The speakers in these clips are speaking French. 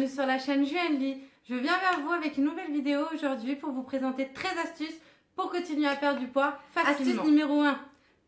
bienvenue sur la chaîne Juenli. Je viens vers vous avec une nouvelle vidéo aujourd'hui pour vous présenter 13 astuces pour continuer à perdre du poids facilement. Astuce numéro 1,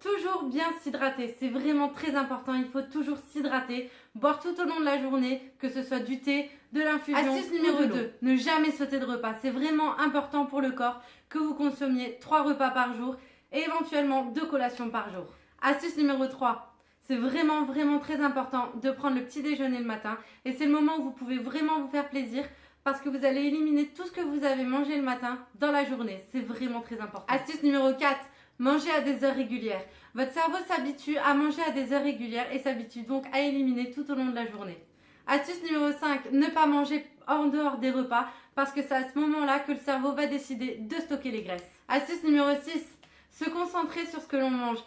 toujours bien s'hydrater. C'est vraiment très important, il faut toujours s'hydrater, boire tout au long de la journée, que ce soit du thé, de l'infusion. Astuce numéro 2, ne jamais sauter de repas. C'est vraiment important pour le corps que vous consommiez 3 repas par jour et éventuellement 2 collations par jour. Astuce numéro 3, c'est vraiment très important de prendre le petit déjeuner le matin et c'est le moment où vous pouvez vraiment vous faire plaisir parce que vous allez éliminer tout ce que vous avez mangé le matin dans la journée. C'est vraiment très important. Astuce numéro 4, manger à des heures régulières. Votre cerveau s'habitue à manger à des heures régulières et s'habitue donc à éliminer tout au long de la journée. Astuce numéro 5, ne pas manger en dehors des repas parce que c'est à ce moment-là que le cerveau va décider de stocker les graisses. Astuce numéro 6, se concentrer sur ce que l'on mange.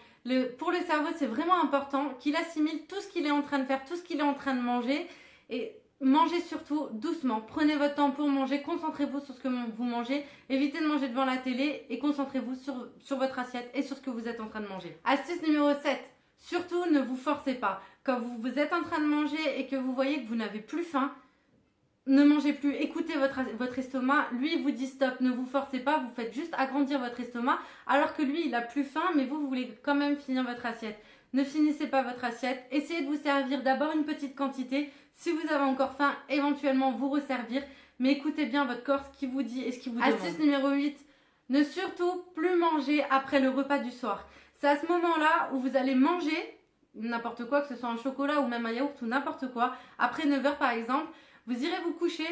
Pour le cerveau, c'est vraiment important qu'il assimile tout ce qu'il est en train de faire, tout ce qu'il est en train de manger. Et mangez surtout doucement. Prenez votre temps pour manger, concentrez-vous sur ce que vous mangez. Évitez de manger devant la télé et concentrez-vous sur votre assiette et sur ce que vous êtes en train de manger. Astuce numéro 7, surtout ne vous forcez pas. Quand vous êtes en train de manger et que vous voyez que vous n'avez plus faim, ne mangez plus, écoutez votre estomac, lui il vous dit stop, ne vous forcez pas, vous faites juste agrandir votre estomac alors que lui il a plus faim mais vous voulez quand même finir votre assiette. Ne finissez pas votre assiette, essayez de vous servir d'abord une petite quantité, si vous avez encore faim, éventuellement vous resservir, mais écoutez bien votre corps, ce qu'il vous dit et ce qu'il vous demande. Astuce numéro 8, ne surtout plus manger après le repas du soir. C'est à ce moment-là où vous allez manger n'importe quoi, que ce soit un chocolat ou même un yaourt ou n'importe quoi, après 9 h par exemple. Vous irez vous coucher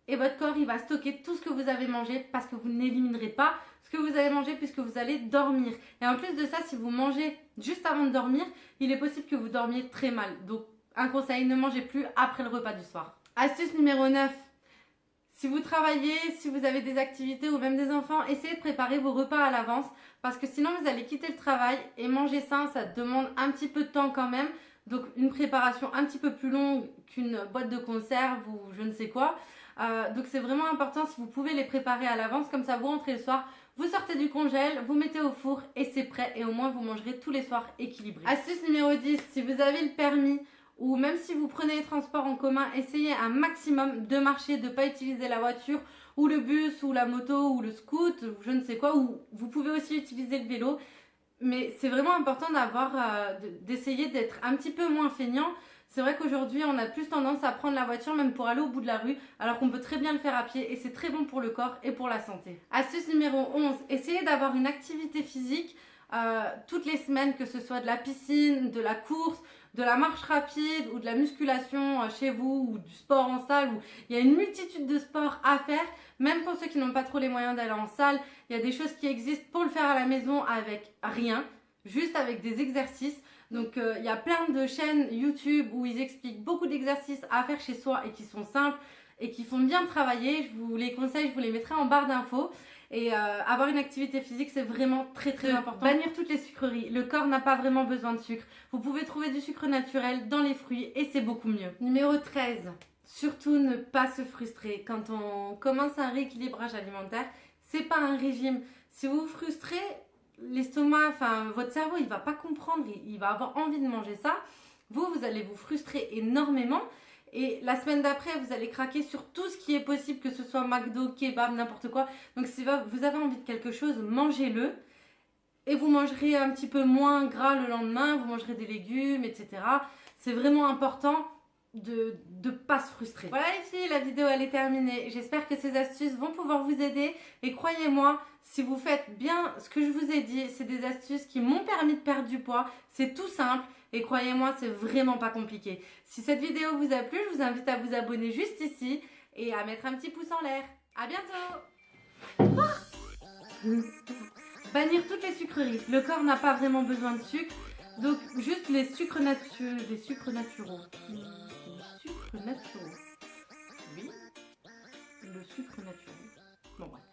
et votre corps il va stocker tout ce que vous avez mangé parce que vous n'éliminerez pas ce que vous avez mangé puisque vous allez dormir. Et en plus de ça, si vous mangez juste avant de dormir, il est possible que vous dormiez très mal. Donc un conseil, ne mangez plus après le repas du soir. Astuce numéro 9. Si vous travaillez, si vous avez des activités ou même des enfants, essayez de préparer vos repas à l'avance parce que sinon vous allez quitter le travail et manger sain, ça demande un petit peu de temps quand même. Donc une préparation un petit peu plus longue qu'une boîte de conserve ou je ne sais quoi. Donc c'est vraiment important si vous pouvez les préparer à l'avance. Comme ça vous rentrez le soir, vous sortez du congèle, vous mettez au four et c'est prêt. Et au moins vous mangerez tous les soirs équilibré. Astuce numéro 10, si vous avez le permis ou même si vous prenez les transports en commun, essayez un maximum de marcher, de ne pas utiliser la voiture ou le bus ou la moto ou le scoot ou je ne sais quoi. Ou vous pouvez aussi utiliser le vélo. Mais c'est vraiment important d'essayer d'être un petit peu moins feignant. C'est vrai qu'aujourd'hui, on a plus tendance à prendre la voiture même pour aller au bout de la rue, alors qu'on peut très bien le faire à pied et c'est très bon pour le corps et pour la santé. Astuce numéro 11, essayez d'avoir une activité physique toutes les semaines, que ce soit de la piscine, de la course, de la marche rapide ou de la musculation chez vous ou du sport en salle. Il y a une multitude de sports à faire, même pour ceux qui n'ont pas trop les moyens d'aller en salle. Il y a des choses qui existent pour le faire à la maison avec rien, juste avec des exercices. Donc il y a plein de chaînes YouTube où ils expliquent beaucoup d'exercices à faire chez soi et qui sont simples et qui font bien travailler. Je vous les conseille, je vous les mettrai en barre d'infos. Et avoir une activité physique, c'est vraiment très important. Bannir toutes les sucreries. Le corps n'a pas vraiment besoin de sucre. Vous pouvez trouver du sucre naturel dans les fruits et c'est beaucoup mieux. Numéro 13. Surtout ne pas se frustrer. Quand on commence un rééquilibrage alimentaire, c'est pas un régime. Si vous vous frustrez, l'estomac, votre cerveau, il va pas comprendre. Il va avoir envie de manger ça. Vous allez vous frustrer énormément. Et la semaine d'après, vous allez craquer sur tout ce qui est possible, que ce soit McDo, kebab, n'importe quoi. Donc si vous avez envie de quelque chose, mangez-le. Et vous mangerez un petit peu moins gras le lendemain, vous mangerez des légumes, etc. C'est vraiment important de ne pas se frustrer. Voilà les filles, la vidéo elle est terminée. J'espère que ces astuces vont pouvoir vous aider. Et croyez-moi, si vous faites bien ce que je vous ai dit, c'est des astuces qui m'ont permis de perdre du poids. C'est tout simple. Et croyez-moi, c'est vraiment pas compliqué. Si cette vidéo vous a plu, je vous invite à vous abonner juste ici et à mettre un petit pouce en l'air. À bientôt. Bannir toutes les sucreries. Le corps n'a pas vraiment besoin de sucre. Donc juste les sucres naturels. Les sucres naturels. Les sucres naturels. Oui. Le sucre naturel. Bon, ouais.